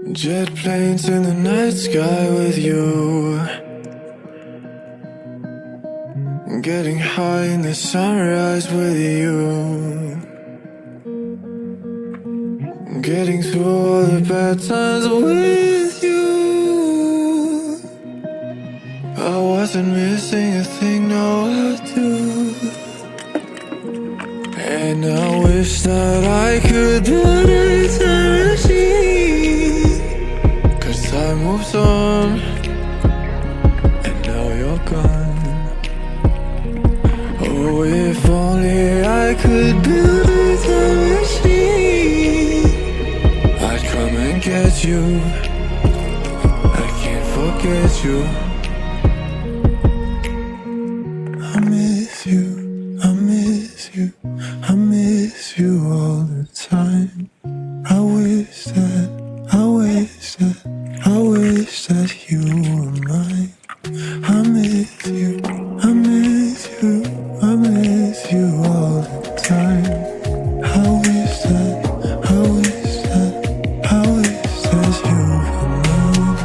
Jet planes in the night sky with you, getting high in the sunrise with you, getting through all the bad times with you. I wasn't missing a thing, no I do. And I wish that I could put it time machine, 'cause time moves on, and now you're gone. Oh, if only I could build a time machine, I'd come and get you. I can't forget you. I miss you, I miss you, I miss you all the time. I wish that, I wish that, I wish that you were mine. I miss you, I miss you, I miss you all the time. I wish that, I wish that, I wish that you were mine.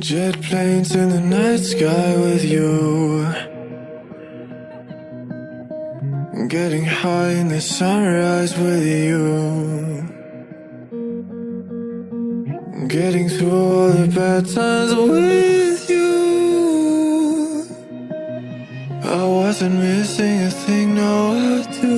Jet planes in the night sky with you, getting high in the sunrise with you, getting through all the bad times with you. I wasn't missing a thing, no I do.